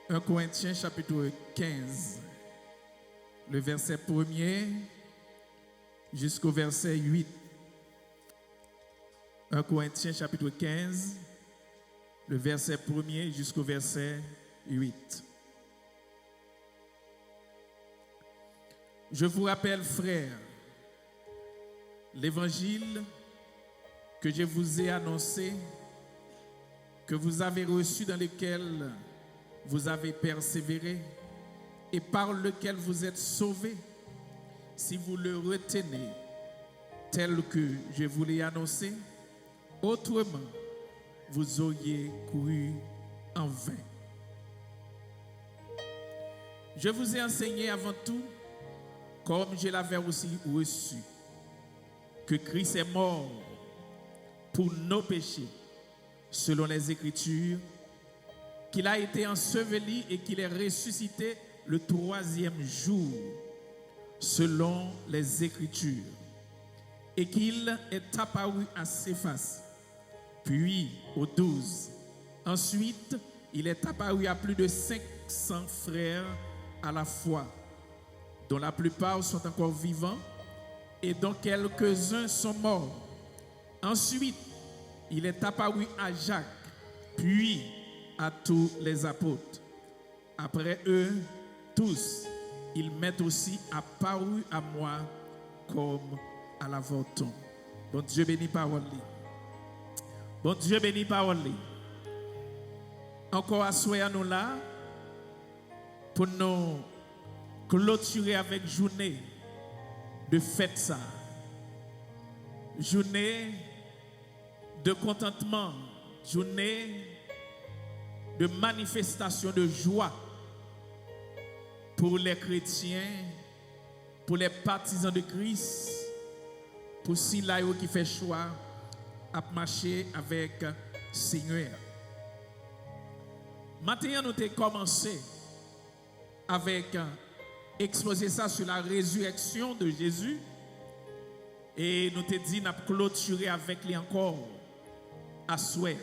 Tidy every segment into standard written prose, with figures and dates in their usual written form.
1 Corinthiens chapitre 15, le verset 1er jusqu'au verset 8. 1 Corinthiens chapitre 15, le verset 1er jusqu'au verset 8. Je vous rappelle, frères, l'évangile que je vous ai annoncé, que vous avez reçu, dans lequel vous avez persévéré et par lequel vous êtes sauvés, si vous le retenez tel que je vous l'ai annoncé, autrement vous auriez couru en vain. Je vous ai enseigné avant tout, comme je l'avais aussi reçu, que Christ est mort pour nos péchés, selon les Écritures, qu'il a été enseveli et qu'il est ressuscité le 3e jour, selon les Écritures, et qu'il est apparu à Céphas, puis aux 12. Ensuite, il est apparu à plus de 500 frères à la fois, dont la plupart sont encore vivants et dont quelques-uns sont morts. Ensuite, il est apparu à Jacques, puis à tous les apôtres. Après eux tous, il m'est aussi apparu à moi comme à l'avorton. Bon Dieu bénit parole. Bon Dieu bénit parole. Encore à nous là pour nous clôturer avec journée de fête ça. Journée de contentement, journée de manifestation de joie pour les chrétiens, pour les partisans de Christ, pour ceux qui fait choix à marcher avec le Seigneur. Maintenant, nous avons commencé avec exposer ça sur la résurrection de Jésus. Et nous te dit, nous avons clôturé avec lui encore à souhait.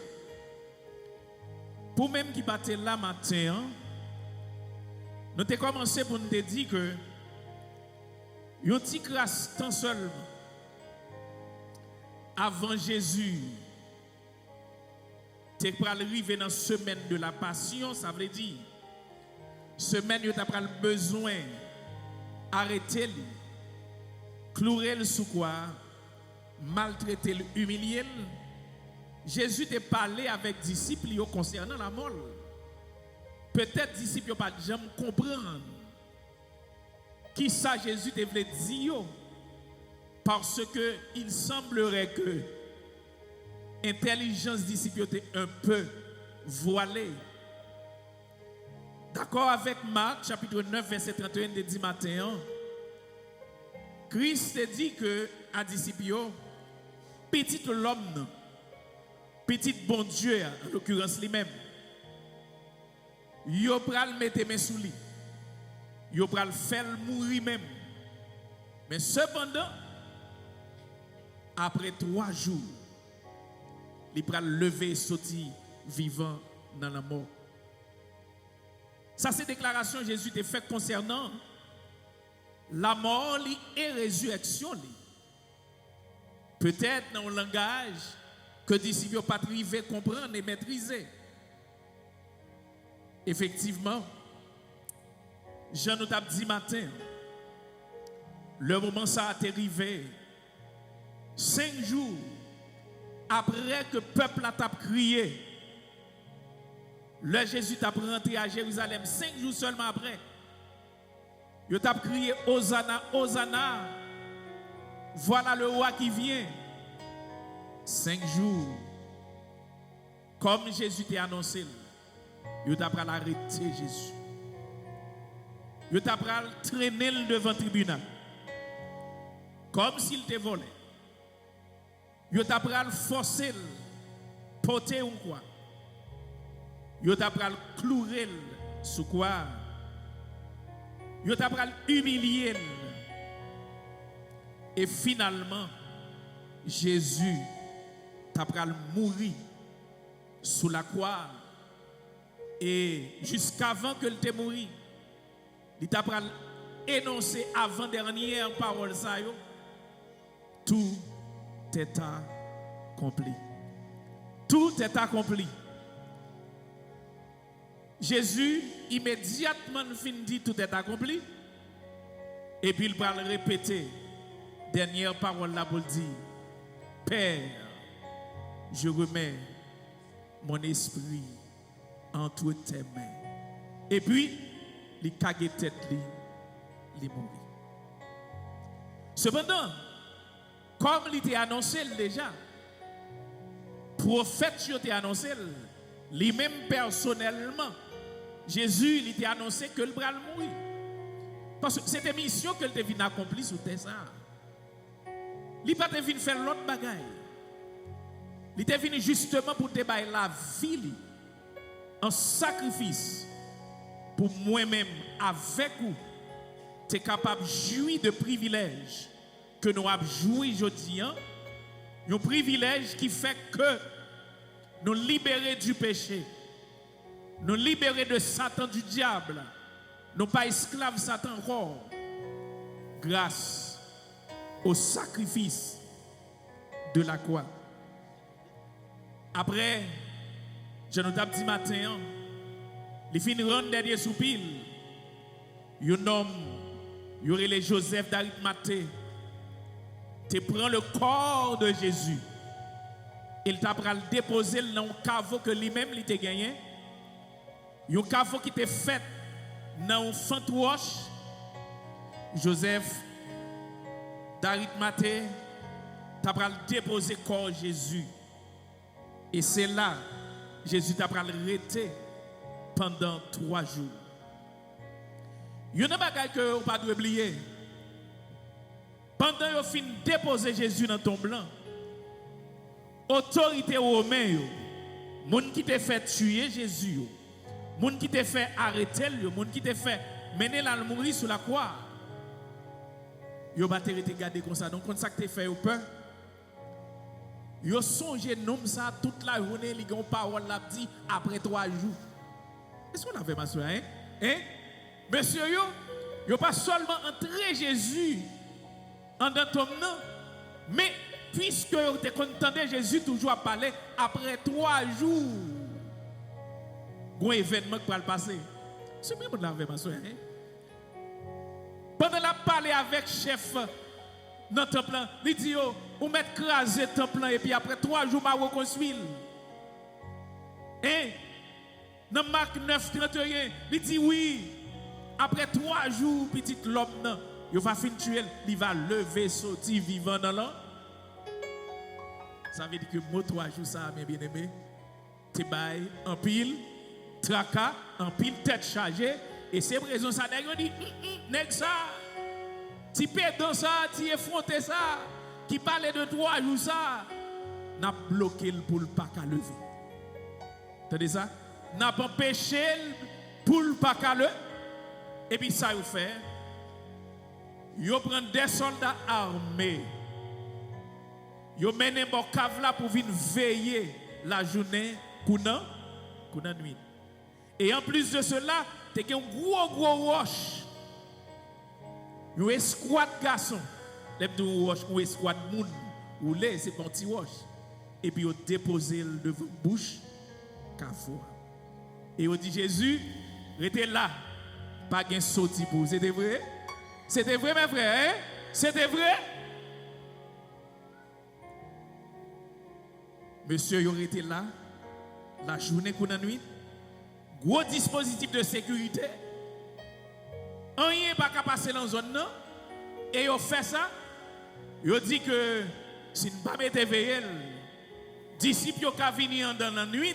Pour même qui battait là matin, nous avons commencé pour nous te dire que un petit grâce tant seulement avant Jésus, tu es arrivé dans la semaine de la passion, ça veut dire semaine où tu as besoin d'arrêter, clouer le sous quoi, maltraiter, humilier. Jésus t'a parlé avec les disciples concernant la mort. Peut-être les disciples n'ont pas jamais comprendre qui ça Jésus te voulait dire, parce que il semblerait que l'intelligence des disciples était un peu voilée. D'accord avec Marc, chapitre 9, verset 31 de 10 matin, Christ a dit que à disciples, petit l'homme, petit bon Dieu, en l'occurrence lui-même, yo pral mettre mes sous lui, yo pral faire mourir même. Mais cependant, après 3 jours, il pral lever et sortir vivant dans la mort. Ça, c'est déclaration que Jésus t'a fait concernant la mort et la résurrection. Peut-être dans un langage que les disciples n'ont pas arrivé à comprendre et maîtriser. Effectivement, Jean nous t'a dit matin, le moment ça a arrivé 5 jours après que le peuple a crié. Le Jésus t'a rentré à Jérusalem 5 jours seulement après. Il t'a crié Hosanna, Hosanna. Voilà le roi qui vient. 5 jours. Comme Jésus t'a annoncé, il t'a arrêté Jésus. Il t'a traîné devant le tribunal. Comme s'il te volait. Il t'a forcé, porter ou quoi. Yo t'a pral clouer sous quoi? Yo t'a pral humilier. Et finalement, Jésus t'a pral mourir sous la croix Et jusqu'avant que le te mourir, il t'a énoncé avant-dernière parole ça yo, tout est accompli. Tout est accompli. Jésus immédiatement fin dit tout est accompli. Et puis il va le répéter. Dernière parole là pour dire, Père, je remets mon esprit entre tes mains. Et puis, il cague tête, il mourit. Cependant, comme il était annoncé déjà, prophète il était annoncé, lui-même personnellement, Jésus il était annoncé que le bras mourir. Parce que c'était une mission que devait accomplir sur terre. Il n'est pas venu faire l'autre bagaille. Il était venu justement pour te bailler la vie en sacrifice pour moi-même avec vous. Tu es capable de jouir de privilèges que nous avons joué aujourd'hui. Un privilège qui fait que nous libérer du péché, nous libérer de Satan, du diable, nous pas esclaves Satan encore, grâce au sacrifice de la croix. Après, je nous ai dit matin, il finit de rendre dernier soupir. Un homme, il y aurait les Joseph d'Arimathée, tu prends le corps de Jésus, il t'a le déposer dans un caveau que lui-même il t'a gagné, un caveau qui était fait dans un fantoche. Joseph d'Arimathée t'a le déposer le corps de Jésus. Et c'est là, Jésus t'a arrêté pendant 3 jours. Il y a une chose que vous ne pouvez pas oublier. Pendant que vous finissez de déposer Jésus dans ton blanc, autorité romaine, les gens qui t'a fait tuer Jésus, les gens qui t'a fait arrêter, les gens qui t'a fait mener la mourir sur la croix, ils ne peuvent pas te garder comme ça. Donc, quand ça t'a fait peur, ils ont songé nom ça toute la journée, ils ont parole là dit après 3 jours. Est-ce qu'on avait ma soeur, hein? Monsieur, ils n'ont pas seulement entré Jésus en dans ton nom, mais puisque vous êtes content de Jésus toujours à parler, après 3 jours, il y a un événement qui va le passer. C'est bien que vous l'avez, ma soeur, hein? Pendant la parler avec le chef dans le temple, il dit, vous mettez crasé le temple et puis après 3 jours, je vais reconstruire. Hein? Dans Marc 9, 31, il dit oui. Après 3 jours, petit l'homme, il va finir tuer, il va lever, sortir vivant dans l'eau. Ça veut dire que moi 3 jours, ça, mes bien-aimés, tu bailles en pile, tracas, en pile, tête chargée. Et c'est pour raison ça, on dit, nèg ça, tu pédant ça, tu effronté ça, qui parlait de 3 jours, ça, n'a bloqué pour le pas qu'à lever. T'entendez ça? N'a pas empêché pour le pas qu'à lever. Et puis ça, il fait, il prend des soldats armés, il mène un cave là pour venir veiller la journée, pour la nuit. Et en plus de cela, tu as un gros roche. Une escouade garçon. Une escouade moun. Ou là, c'est un petit roche. Et puis, ils déposé devant la bouche. Et ils dit Jésus, restez là. Pas de sorti pour vous. C'était vrai? C'était vrai, mes frères? Hein? C'était vrai? Monsieur, il était là. La journée pour la nuit. Gros dispositif de sécurité. Rien pas qu'à passer dans la zone. Et ils fait ça. Ils dit que si nous ne pas mettre veillé, disciples qui venir dans la nuit,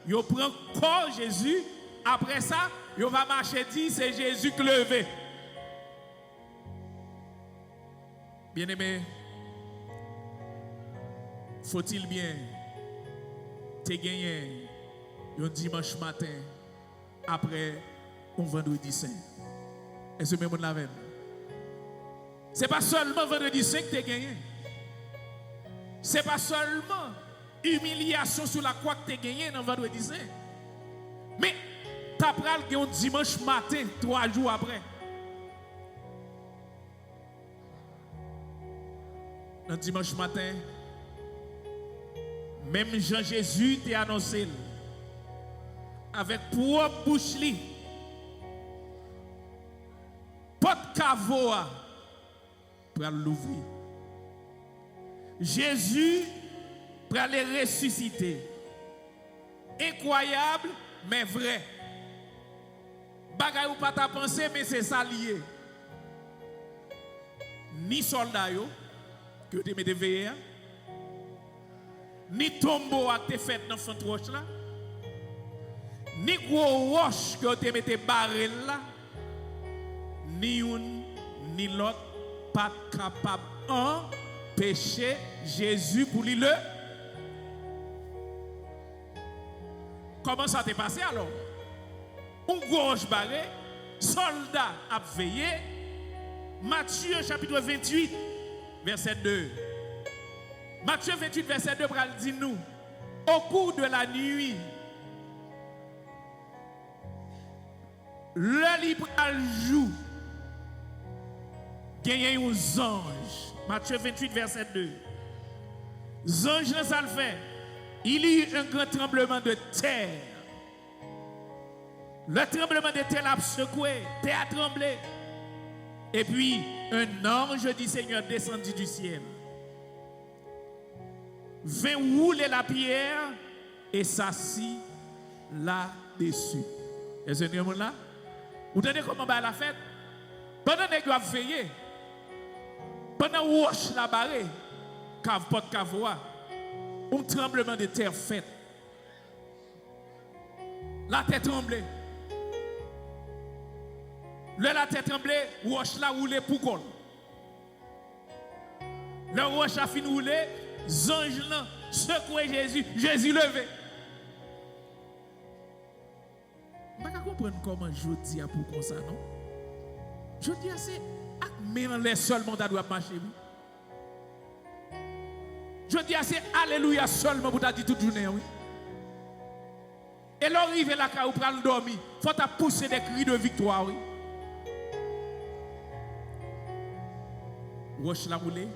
ils prennent corps Jésus. Après ça, ils vont marcher dit c'est Jésus qui levé. Bien-aimé, faut-il bien te gagner un dimanche matin après un vendredi saint? Est-ce que même la même? Ce n'est pas seulement vendredi saint que tu as gagné. Ce n'est pas seulement humiliation sur la croix que tu as gagné dans vendredi saint. Mais t'as pral un dimanche matin, 3 jours après. Un dimanche matin, même Jean-Jésus t'a annoncé avec propre bouche li. Pas de cavoa pour l'ouvrir. Jésus pour aller ressusciter. Incroyable, mais vrai. Bagay ou pas ta pensée, mais c'est ça lié. Ni soldat yo, que tu mets veillé, ni tombeau à te fait dans le fond de roche là, ni gros roche que tu mets barrel là, ni une, ni l'autre, pas capable d'empêcher Jésus pour lui le. Comment ça t'est passé alors? Un gauche barré, soldat a veillé. Matthieu chapitre 28, verset 2. Matthieu 28, verset 2, pral dit nous, au cours de la nuit, le libre joue, gagne un ange. Matthieu 28, verset 2. Ange, ça le fait. Il y a eu un grand tremblement de terre. Le tremblement de terre a secoué, terre a tremblé. Et puis, un ange du Seigneur descendit du ciel. Vint rouler la pierre et s'assit là-dessus. Est-ce que vous là? Vous entendez comment va la fête? Pendant que vous avez veillé, pendant que vous avez la barre, cave pas de cavoa, un tremblement de terre fait. La terre tremblait. La terre tremblait, roche la roulé pour qu'on. Le roche a fini rouler, ange là secoué Jésus, Jésus levé. Je ne comprends pas comment je dis pour comme ça, non? Je dis c'est mais en l'air seulement ça doit marcher. Je dis c'est alléluia seulement pour ta dire toute journée, oui. Et l'arrivée là quand vous prenez dormir, faut ta pousser des cris de victoire, oui. Roche la roulé,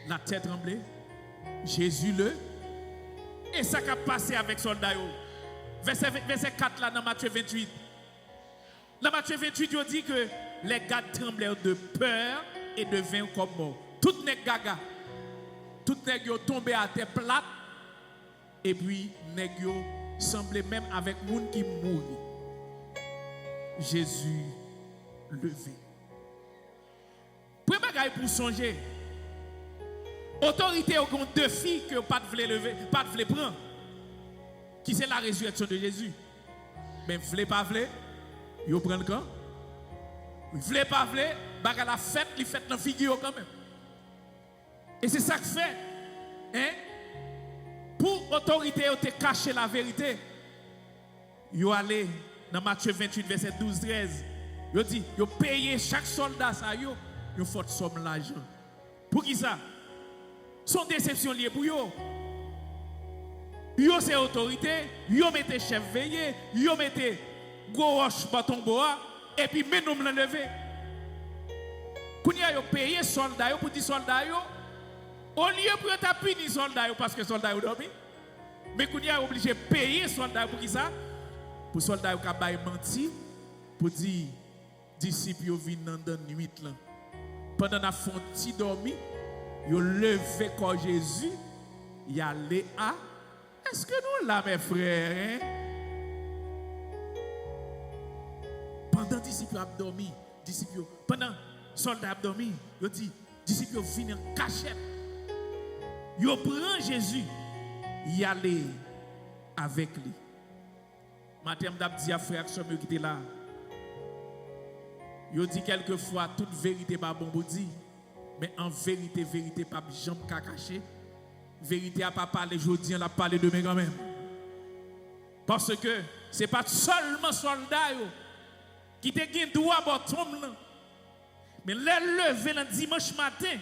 la tête tremblée, Jésus le, et ça qui a passé avec soldat. Verset 4 là dans Matthieu 28. Dans Matthieu 28, il dit que les gars tremblèrent de peur et devinrent comme morts. Toutes les gaga, toutes les gens tombés à terre plate, et puis les gens semblaient même avec monde qui mourit. Jésus levé. Premier bagage pour songer. Autorité au compte deux filles que pas de voulait lever, pas de voulait prendre. Qui c'est la résurrection de Jésus. Mais voulez pas voulez, vous prenez quand? Voulez pas voulez, bagage la fête, les fêtes dans figure quand même. Et c'est ça que fait. Hein? Pour autorité te cacher la vérité. Vous allez dans Matthieu 28 verset 12-13. Vous dit, vous payez chaque soldat ça yo. Une forte somme l'argent. Pour qui ça? Son déception liée pour yo. Yo c'est autorité, yo mettez chef veillé, yo mettez gros roche bâton bois et puis men nous l'enlever. Kounya yo payer soldat yo pour dire soldat yo au lieu pour ta punir soldat yo parce que soldat yo dormi. Mais kounya obligé payer soldat pour qui ça? Pour soldat yo ka bay menti pour dire disciples yo viennent dans nuit là. Pendant la fonti dormi, yo levé comme Jésus, y allé à. Est-ce que nous là mes frères? Hein? Pendant disciples ont dormi, pendant soldats ont dormi, yo dit disciples viennent en cachette. Yo prend Jésus, y allé avec lui. Matin m'd'a dit à frère qui était là. Yo dit quelquefois toute vérité pas bon pour dire, mais en vérité pas jamais caché. Vérité a pas parlé aujourd'hui, on a parlé demain quand même. Parce que c'est pas seulement soldats qui te gagne droit à tombe là. Mais les lever le dimanche matin,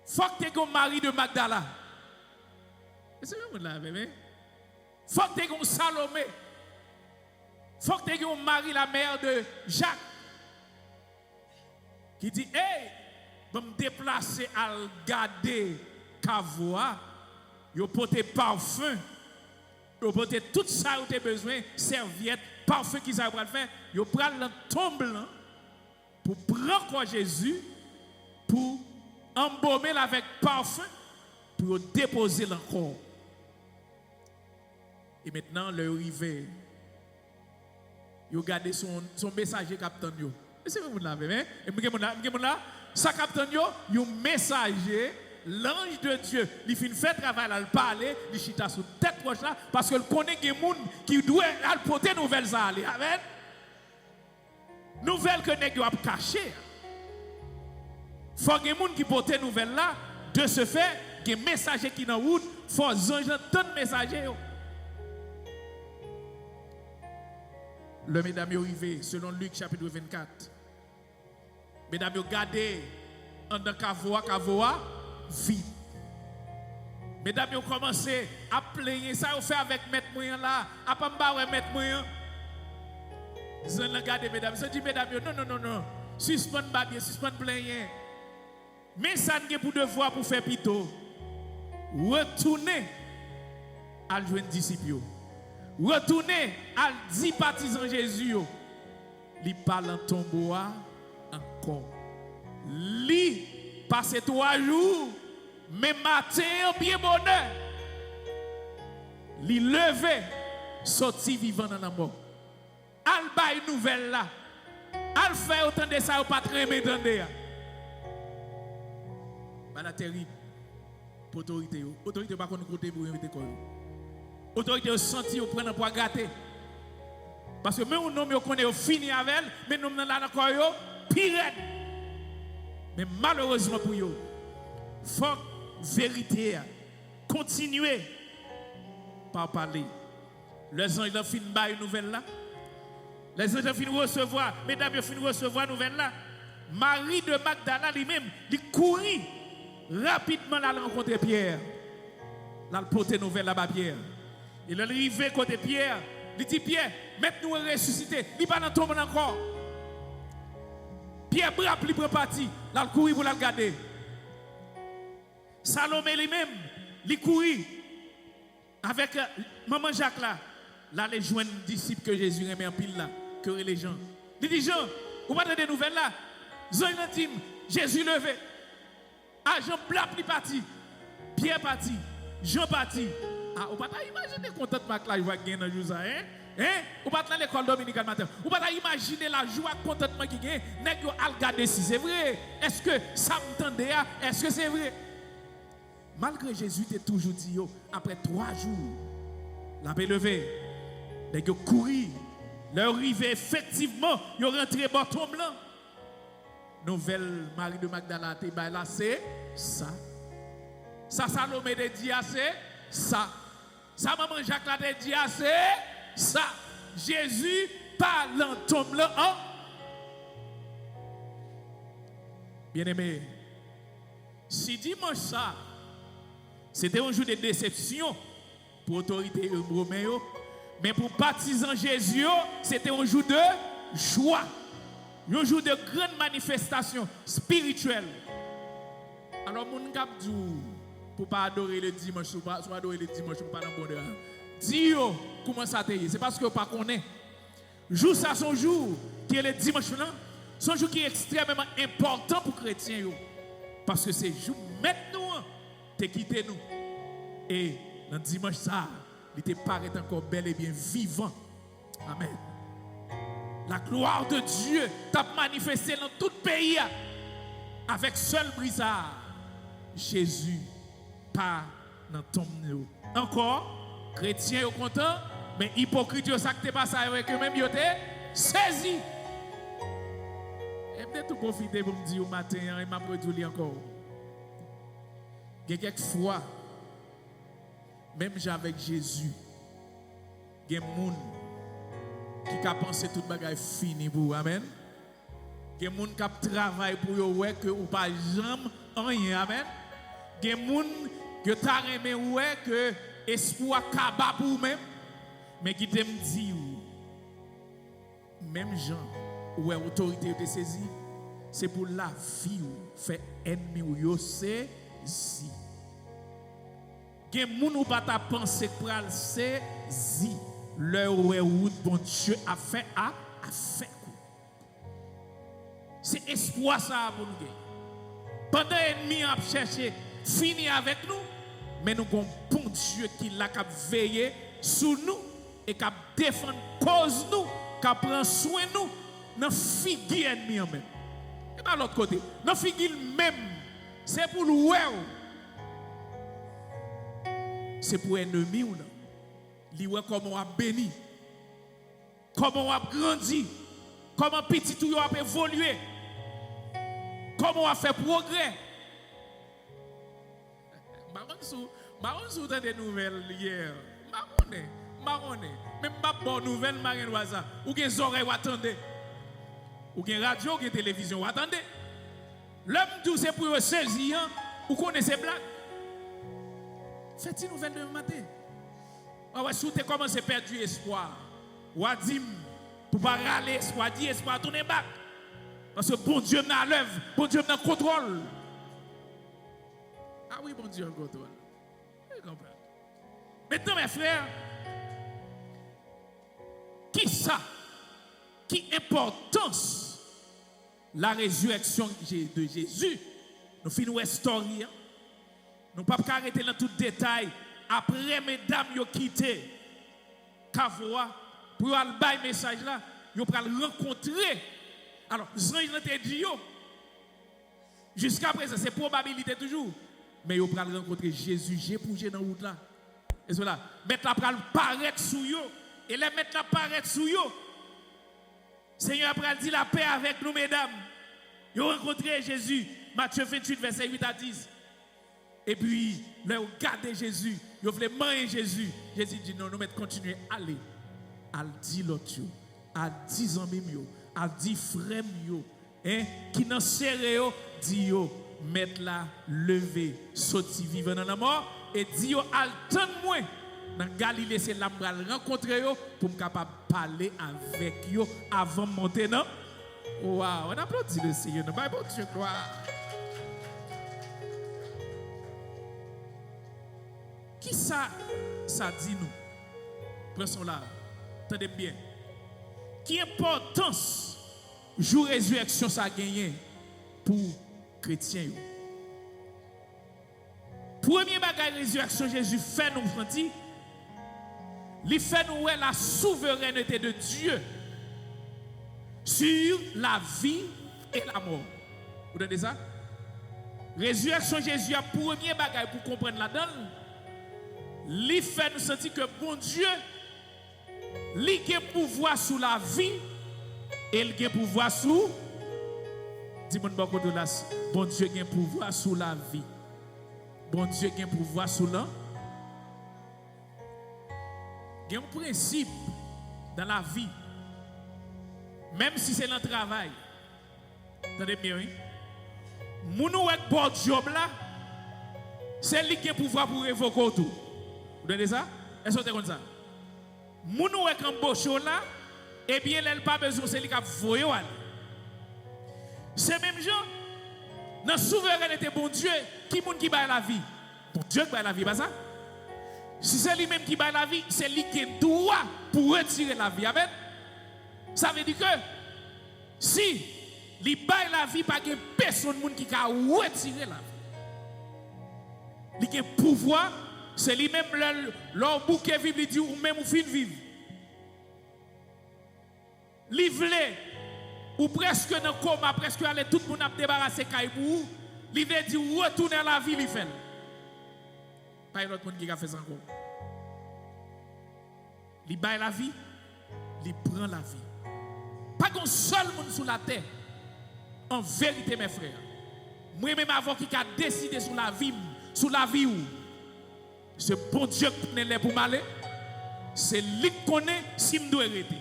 faut que tu aies un mari de Magdala. C'est ce que là, bébé. Faut que tu aies un Salomé. Faut que tu aies un Marie, la mère de Jacques, qui dit, hey, je vais me déplacer à garder Kavoa, je porter parfum, je porter tout ça où tu as besoin, serviette, parfum qui ça va faire, je prends le tombe pour prendre quoi Jésus, pour embaumer avec parfum, pour déposer le corps. Et maintenant, le rivet, il a gardé son messager capitaine. C'est vous l'avez, hein? Et là, ça capitaine, il un messager, l'ange de Dieu, il fait travail à le parler, il chita sous tête proche là, parce qu'il connaît des gens qui doivent porter nouvelles ça. Amen. Nouvelles que nous avons cachées. Il faut que les gens qui portent nouvelles là, de ce fait, des messagers qui sont en route, il faut entendre messagers. Le mesdames est arrivé, selon Luc chapitre 24. Mesdames, regardez, en dans Kavoa, vide. Mesdames, ont commencé à plaigner, ça, on fait avec maître moyen là, à pas m'barrer maître moyen. Vous regardez, mesdames, ça dit, mesdames, non, suspend babier, suspend plaigner. Mais ça n'est pour devoir pour faire pito. Retournez à jouer un disciple. Retournez à 10 partisans Jésus. Li parle en tombeau encore. Li passe 3 jours, mais matin bien bonheur. Li levé, sorti vivant dans la mort. Al bay nouvelle là. Al fait autant de ça ou pas très m'entendre. Bah la terrible. Autorité. Autorité pas qu'on côté pour inviter quoi. Autorité au senti au prendre pour gratter. Parce que même on nomme connaît fini avec elle, mais nous là encore yo pire. Mais malheureusement pour yo, faut vérité continuer par parler. Les anges ont fini par une nouvelle là. Les anges ont fini recevoir, mesdames ont fini recevoir nouvelle là. Marie de Magdala lui-même, il courit rapidement à rencontrer Pierre. Là, il porte nouvelle là-bas Pierre. Il est arrivé côté Pierre. Il dit Pierre, maintenant nous ressuscité. Il n'est pas dans ton monde encore. Pierre brappe, il prend parti. Là, il courit pour la regarder. Salomé lui-même, il courit avec maman Jacques là. Là, les joints disciples que Jésus remet en pile là, que les gens. Il dit Jean, vous pas des nouvelles là? Jean intime, Jésus levé. Ah, Jean brappe, il parti. Pierre parti. Jean parti. Ah, on va pas imaginer contentement que la joie gagne dans le jour, hein? On va pas l'école dominicale matin. On va pas imaginer la joie contentement qui gagne. Nèg yo al garder si c'est vrai. Est-ce que ça m'entendait? Est-ce que c'est vrai? Malgré Jésus t'es toujours dit yo, après 3 jours, la paix levée. Nèg yo couru, leur arrivé effectivement, yo rentré bâton blanc. Nouvelle Marie de Magdala te ba là c'est ça. Ça Salomé te dit c'est ça. Ça maman Jacques là te dit c'est ça. Jésus parle en tombe là. Hein? Bien-aimé, si dimanche ça, c'était un jour de déception pour l'autorité romaine, mais pour partisans Jésus, c'était un jour de joie. Un jour de grande manifestation spirituelle. Alors, mon cap dit, pour ne pas adorer le dimanche, soit adorer le dimanche, pour ne pas dans le bonheur. Dis comment ça te y est. C'est parce que vous ne connaissez pas. Jour ça, son jour, qui est le dimanche, son jour qui est extrêmement important pour les chrétiens. Parce que c'est jour maintenant, te quitté nous. Et le dimanche, ça, il te paraît encore bel et bien vivant. Amen. La gloire de Dieu t'a manifesté dans tout le pays avec seul brisard. Jésus, pas dans ton nom. Encore, chrétiens sont contents, mais hypocrites, ça qui te passe avec eux-mêmes, ils ont saisi. Et peut-être tout profiter pour me dire au matin, et m'a produit encore. Il y a quelques fois, même avec Jésus, il y a des gens qui a pensé tout le bagage fini pour vous. Amen. Il y a des gens qui travaillent pour vous, ouais, que vous pas jamais rien. Amen. Il y a des gens qui ont aimé, ouais, que espoir kaba pour vous-même. Mais qui t'aime dire, même gens où l'autorité te saisie, c'est pour la vie ou fait ennemi ou yo saisi. Gen moun ou pas ta pensée pour le saisi. L'heure où bon Dieu a fait c'est espoir ça pour nous. Pendant l'ennemi a cherché finir avec nous, mais nous avons un bon Dieu qui l'a veillé sur nous et qui défend cause nous, qui prend soin de nous, dans la figure ennemi même. Et de l'autre côté, dans la figure même, c'est pour nous. C'est pour l'ennemi ou non. Li wè comment on a béni, comment on a grandi, comment petit tout a évolué, comment on a fait progrès. Marron sou des nouvelles hier. Marron. Même pas bonne nouvelle Marine Waza. Ou gen oreilles ou attendez. Ou gen radio, ou gen télévision ou attendez. L'homme tout c'est pour saisir ou connaissez blague. Faites une nouvelle de matin. Ah ouais, si tu commences à perdre du espoir, ou à dire, pour ne pas râler, espoir, dire espoir, tourner back. Parce que bon Dieu n'a l'œuvre, bon Dieu n'a contrôle. Ah oui, bon Dieu a contrôle. Maintenant, mes frères, qui ça? Qui importance la résurrection de Jésus? Nous finissons l'histoire. Nous ne pouvons pas arrêter dans tout détail. Après, mesdames, ils ont quitté Kavoa pour aller bailler le message là, ils ont rencontrer. Alors, Jean te dit, jusqu'à présent, c'est probabilité toujours, mais ils ont rencontrer Jésus, j'ai bougé dans la route là. Et cela, maintenant, ils vont paraître sous eux. Et les maintenant paraître sous eux. Seigneur, après, dit la paix avec nous, mesdames. Ils ont rencontré Jésus, Matthieu 28, verset 8 à 10. Et puis, là, ils ont gardé Jésus. Ils voulaient manger Jésus. Jésus dit non, nous mettons continuer à aller. À dire l'autre, à dire amis, à dire frères, qui n'en serré, dit mettre la lever, sortir vivre dans la mort. Et dit attends-moi. Dans Galilée, c'est là que je rencontrer pour me capable de parler avec eux avant de monter. Non? Waouh, on applaudit le Seigneur. Bon Dieu, gloire. Qui ça dit nous? Prenons là. Attendez bien. Qui importance jour résurrection ça a gagné pour chrétiens? Premier bagage résurrection Jésus fait nous sentir. Il fait nous la souveraineté de Dieu sur la vie et la mort. Vous entendez ça? Résurrection Jésus a premier bagage pour comprendre là-dedans. Il fait nous sentir que bon Dieu, il a pouvoir sur la vie et il a pouvoir sur. Dis-moi bon Dieu a pouvoir sur la vie. Bon Dieu a pouvoir sur la. Il y a un principe dans la vie, même si c'est dans le travail. Attendez bien, oui. Mounou avec bon job là, c'est lui qui a pouvoir pour révoquer tout. Vous entendez ça? Est-ce que c'est comme ça? Mounou avec un beau show là, eh bien, elle n'a pas besoin, c'est lui qui a voyé. C'est même gens, dans la souveraineté, bon Dieu, qui bat la vie? Bon Dieu qui bat la vie, pas ça? Si c'est lui-même qui bat la vie, c'est lui qui a droit pour retirer la vie. Amen. Ça veut dire que si il bat la vie, pas de personne qui a retiré la vie. Il a pouvoir, c'est lui-même leur bouquet vivre, il dit ou même ou fin vivre. Il voulait, ou presque dans le coma, presque aller tout le monde a débarrassé Kaibou, il veut dire retourner à la vie, il fait. Pas un autre monde qui a fait ça encore. Il baille la vie, il prend la vie. Pas qu'un seul monde sur la terre. En vérité, mes frères. Moi-même, avant qui a décidé sur la vie, ce bon Dieu qui est là pour m'aller, c'est lui qui connaît si je dois arrêter.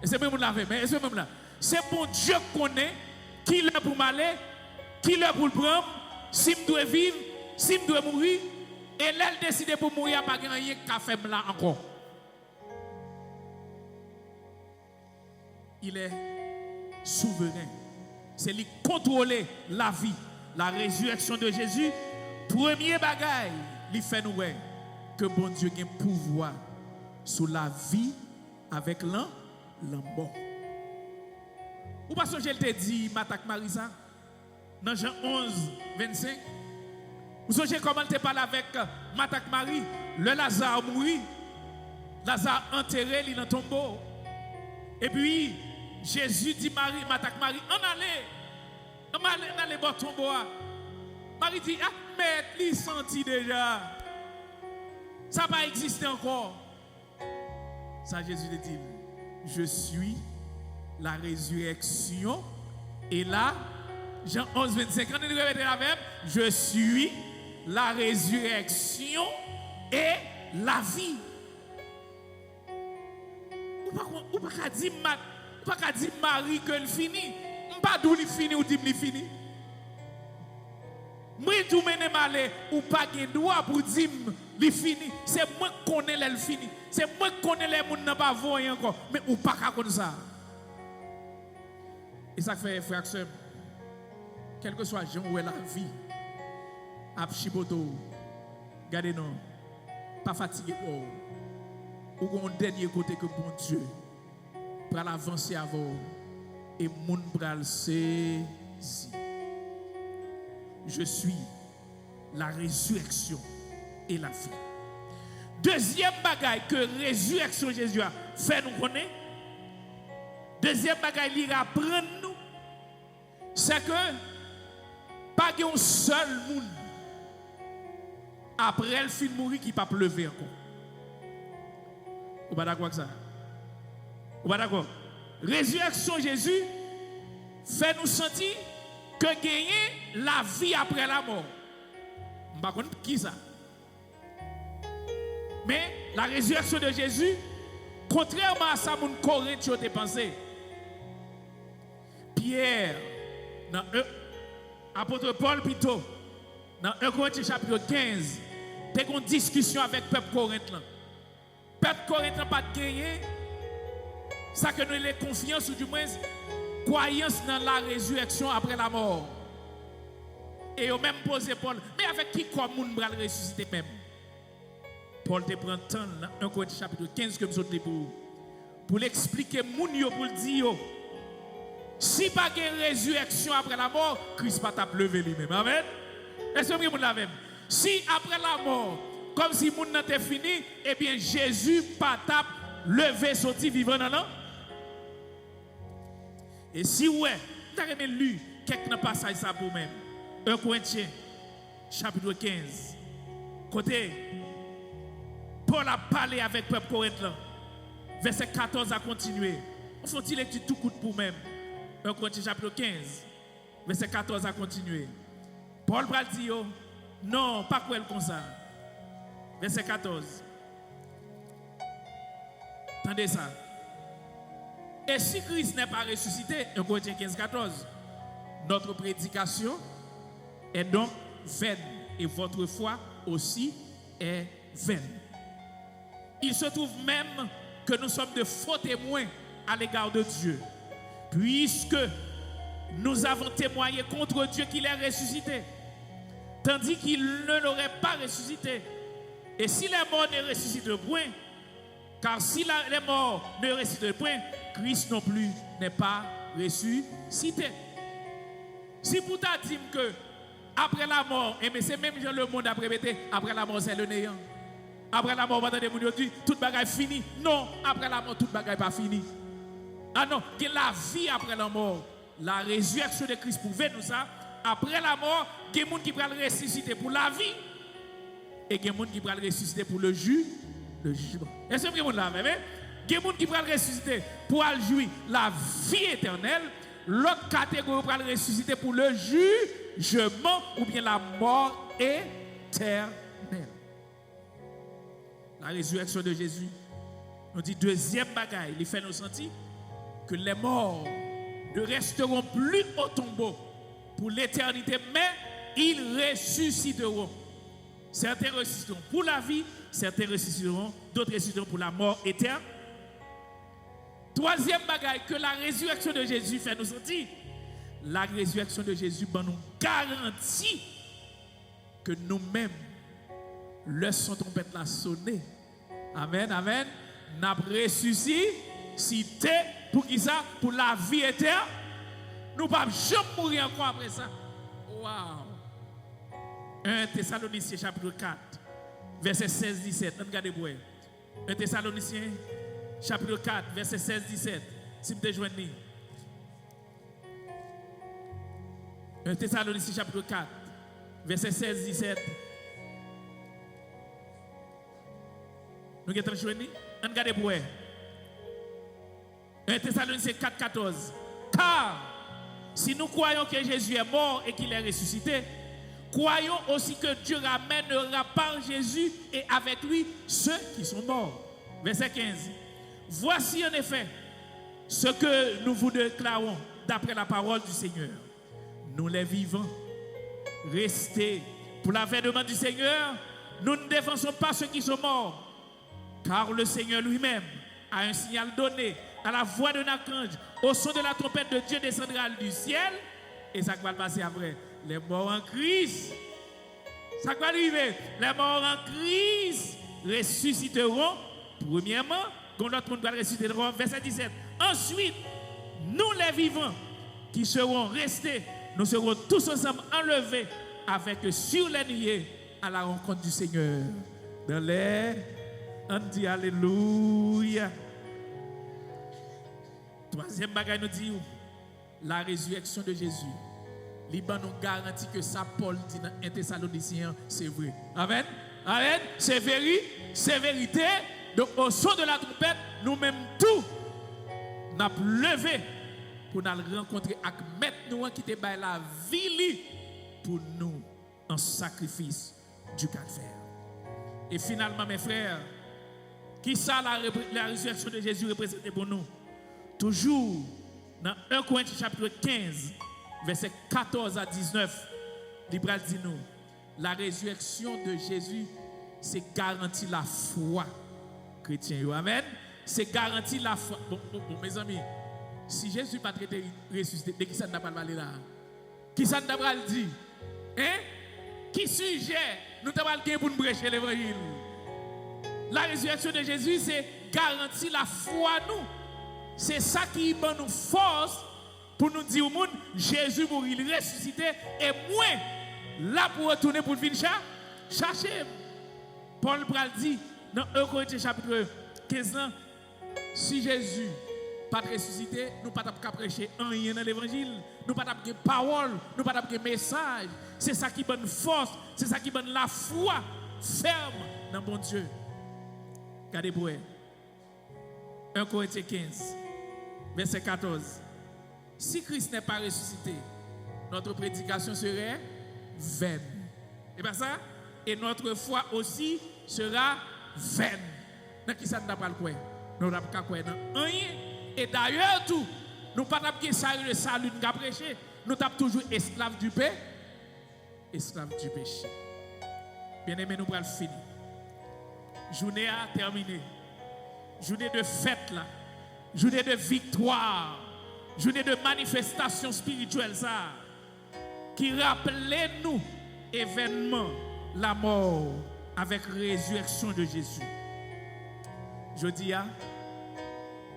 Et c'est même là, mais c'est même là. C'est bon Dieu qui connaît qui est là pour m'aller, qui est là pour le prendre, si je dois vivre, si je dois mourir. Et là, elle décide pour mourir, pas gagner café là encore. il est souverain. C'est lui contrôler la vie. La résurrection de Jésus, premier bagaille, il fait nous que bon Dieu a un pouvoir sur la vie avec la mort. Ou pas que je te dis, Matak Marisa, dans Jean 11, 25, vous savez comment tu parles avec Matak Marie, le Lazare mourit, Lazare enterré, il est dans le tombeau. Et puis, Jésus dit Marie, Matak Marie, on allait voir le tombeau. Marie dit, ah, mais il senti déjà. Ça n'a pas existé encore. Ça, Jésus dit, je suis la résurrection et là, Jean 11, 25, quand il répète la même, je suis la résurrection et la vie. Ou pas dire Marie que le fini. Pas d'où il fini ou dit il fini. Moi tout mène malé ou pas de droit pour dire il fini. C'est moi qui connais le fini. C'est moi qui connais les gens n'a pas voyé encore. Mais ou pas comme ça. Et ça fait frère sœur. Quel que soit Jean ou la vie. À Chiboto. Regardez non. Pas fatigué ou un dernier côté que bon Dieu pour avancer avant et moun pral saisi. Je suis la résurrection et la vie. Deuxième bagaille que résurrection Jésus a fait nous connaître. Deuxième bagaille il apprend nous, c'est que pas un seul monde après le fin mourir qui pas pleuver encore. Vous pas d'accord avec ça? Vous pas d'accord? Résurrection Jésus fait nous sentir que gagner la vie après la mort. Je ne sais pas qui ça. Mais la résurrection de Jésus, contrairement à ça, mon Corinthien a pensé. Pierre, dans apôtre Paul plutôt, dans 1 Corinthiens chapitre 15, il y a une discussion avec le peuple corinthien. Le peuple corinthien n'a pas gagné. Ça que nous avons confiance ou du moins croyance dans la résurrection après la mort. Et au même posé Paul, mais avec qui comme moun bral ressusciter même. Paul te prend temps dans 1 Corinthiens chapitre 15 que nous avons pour l'expliquer moun yo pour le dire si pas de résurrection après la mort, Christ pas t'a levé lui-même. Amen. Est-ce que vous la même? Si après la mort, comme si moun n'était fini, eh bien Jésus pas t'a levé sorti vivant non? Et si ouais, vous avez lu quelques passages ça pour même. 1 Corinthiens, chapitre 15. Côté, Paul a parlé avec le peuple corinthien. Verset 14 a continué. On fait lecture tout coup pour même. 1 Corinthiens, chapitre 15. Verset 14 a continué. Paul va dire, non, pas quoi comme ça. Verset 14. Attendez ça. Et si Christ n'est pas ressuscité, 1 Corinthiens 15, 14, notre prédication est donc vaine et votre foi aussi est vaine. Il se trouve même que nous sommes de faux témoins à l'égard de Dieu, puisque nous avons témoigné contre Dieu qu'il est ressuscité, tandis qu'il ne l'aurait pas ressuscité. Et si les morts ne ressuscitent point, car si les morts ne ressuscitent point, Christ non plus n'est pas ressuscité. Si vous t'as dit que après la mort, et mais c'est même le monde a répété, après la mort c'est le néant. Après la mort, vous entendez mon Dieu, toute bagaille fini. Non, après la mort, toute bagaille pas fini. Ah non, que la vie après la mort, la résurrection de Christ prouve nous ça. Après la mort, il y a des gens qui vont ressusciter pour la vie et il y a des gens qui vont ressusciter pour le jugement. Est-ce que vous l'avez vu? Il y a des gens qui vont ressusciter pour jouir la vie éternelle. L'autre catégorie va ressusciter pour le jugement ou bien la mort éternelle. La résurrection de Jésus nous dit deuxième bagaille, il fait nous sentir que les morts ne resteront plus au tombeau pour l'éternité, mais ils ressusciteront. Certains ressusciteront pour la vie, certains ressusciteront, d'autres ressusciteront pour la mort éternelle. Troisième bagaille que la résurrection de Jésus fait nous sentir. La résurrection de Jésus nous garantit que nous-mêmes, le son trompette l'a sonné. Amen, amen. N'a ressuscité pour qui ça? Pour la vie éternelle. Nous ne pouvons jamais mourir encore après ça. Wow. 1 Thessaloniciens chapitre 4, verset 16-17. Regardez pour 1 Thessaloniciens chapitre 4, verset 16-17. Si vous joignez. 1 Thessaloniciens chapitre 4, verset 16-17. Nous sommes joignés. Regardez pour 1 Thessaloniciens 4, 14. Car si nous croyons que Jésus est mort et qu'il est ressuscité, croyons aussi que Dieu ramènera par Jésus et avec lui ceux qui sont morts. Verset 15. Voici en effet ce que nous vous déclarons d'après la parole du Seigneur. Nous les vivants, restés pour l'avènement du Seigneur, nous ne défensons pas ceux qui sont morts, car le Seigneur lui-même a un signal donné à la voix d'un archange, au son de la trompette de Dieu descendra du ciel, et ça va passer après. Les morts en Christ, ça va arriver. Les morts en Christ ressusciteront, premièrement, quand l'autre monde va ressusciter, verset 17. Ensuite, nous les vivants qui serons restés, nous serons tous ensemble enlevés avec eux sur les nuées à la rencontre du Seigneur. Dans l'air, on dit Alléluia. Troisième bagaille nous dit la résurrection de Jésus. Liban nous garantit que ça, Paul dit dans 1 Thessaloniciens, c'est vrai. Amen. Amen. C'est vérité. Donc, au son de la trompette, nous-mêmes tous, nous avons levé pour nous rencontrer avec Maître nous qui te baille la vie pour nous en sacrifice du calvaire. Et finalement, mes frères, qui ça la résurrection de Jésus représente pour nous? Toujours dans 1 Corinthiens chapitre 15, verset 14 à 19, l'Ibra dit nous, la résurrection de Jésus, c'est garanti la foi chrétien. Amen. C'est garanti la foi. Bon, mes amis, si Jésus n'a pas traité ressuscité, de qui ça n'a pas parlé là? Qui ça n'a pas dit? Hein? Qui sujet nous avons parlé pour nous prêcher l'évangile? La résurrection de Jésus, c'est garanti la foi nous. C'est ça qui nous force pour nous dire au monde, Jésus mourit, il ressuscité, et moi, là pour retourner pour venir chercher. Paul Bral dit, dans 1 Corinthiens chapitre 15, si Jésus n'a pas ressuscité, nous ne pouvons pas prêcher rien dans l'évangile, nous ne pouvons pas de parole, nous ne pouvons pas de message. C'est ça qui donne force, c'est ça qui donne la foi ferme dans bon Dieu. Regardez pour 1 Corinthiens 15, verset 14. Si Christ n'est pas ressuscité, notre prédication serait vaine. Et bien ça, et notre foi aussi sera vaine. Dans qui ça n'a pas le quoi? Nous n'avons pas quoi dans rien. Et d'ailleurs tout, nous pas de salut le salut nous prêcher. Nous sommes toujours esclaves du péché. Esclaves du péché. Bien aimé, nous allons finir. Journée a terminé. Journée de fête là. Journée de victoire. Journée de manifestation spirituelle ça. Qui rappelait nous événement la mort avec résurrection de Jésus. Je dis à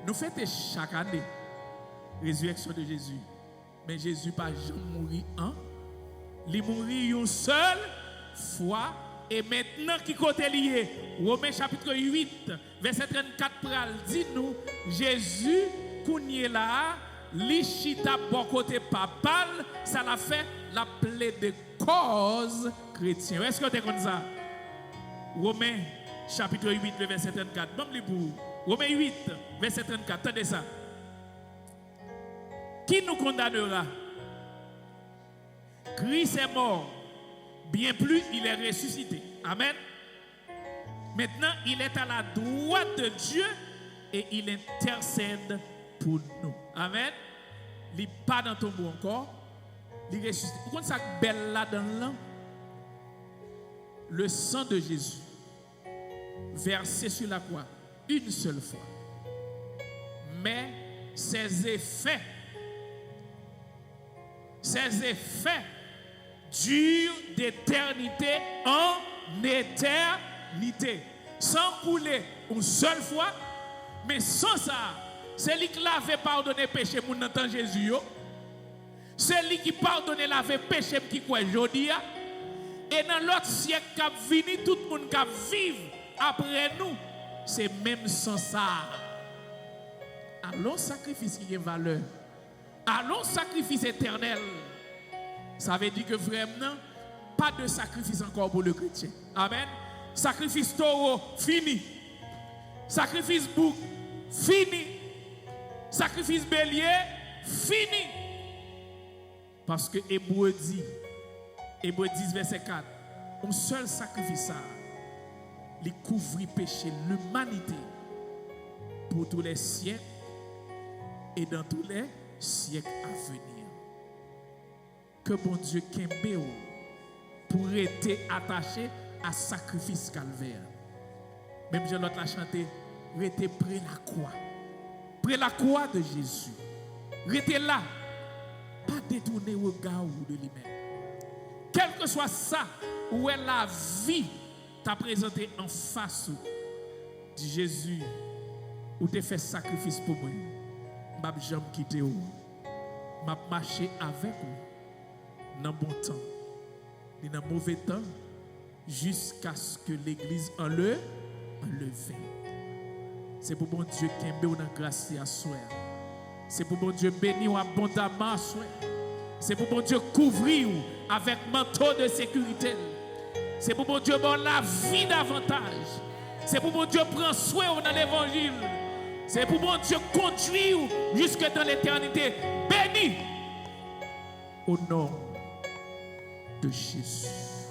nous fêtons chaque année résurrection de Jésus. Mais Jésus pas jamais mourir hein? Il mourit une seule fois. Et maintenant, qui côté lié? Romains chapitre 8, verset 34 pral dit nous, Jésus, kounye là, li chita bon côté papal, ça l'a fait la plaie de cause chrétien. Est-ce que tu es comme ça? Romains chapitre 8, verset 34. Bon, Romains 8, verset 34. Attendez ça. Qui nous condamnera? Christ est mort. Bien plus, il est ressuscité. Amen. Maintenant, il est à la droite de Dieu et il intercède pour nous. Amen. Il n'est pas dans ton tombeau encore. Il est ressuscité. Vous comprenez ça belle là dans l'an? Le sang de Jésus versé sur la croix une seule fois mais ses effets durent d'éternité en éternité. Sans couler une seule fois, mais sans ça, c'est lui qui l'avait pardonné péché mon dans Jésus. C'est lui qui pardonne l'avait péché qui croit aujourd'hui. Et dans l'autre siècle qui venu, tout le monde qui vivre après nous, c'est même sans ça. Allons sacrifice qui a valeur. Allons sacrifice éternel. Ça veut dire que vraiment, pas de sacrifice encore pour le chrétien. Amen. Sacrifice taureau, fini. Sacrifice bouc, fini. Sacrifice bélier, fini. Parce que Hébreu 10, verset 4, un seul sacrifice, il couvrit péché, l'humanité, pour tous les siècles et dans tous les siècles à venir. Que bon Dieu kembe pour être attaché à sacrifice calvaire. Même Jean l'autre a chanté, restez près la croix de Jésus. Restez là, pas détourner le regard de lui-même. Quel que soit ça, où est la vie t'a présenté en face de Jésus, où t'es fait sacrifice pour moi, m'a jamais quitté ou, m'a marché avec vous. Dans bon temps, et dans mauvais temps, jusqu'à ce que l'Église enlève. C'est pour bon Dieu qui aime dans grâce à soi. C'est pour bon Dieu bénir abondamment à soi. C'est pour bon Dieu couvrir avec manteau de sécurité. C'est pour bon Dieu bon la vie davantage. C'est pour bon Dieu prendre soin dans l'évangile. C'est pour bon Dieu conduire jusque dans l'éternité. Béni au nom de Jésus.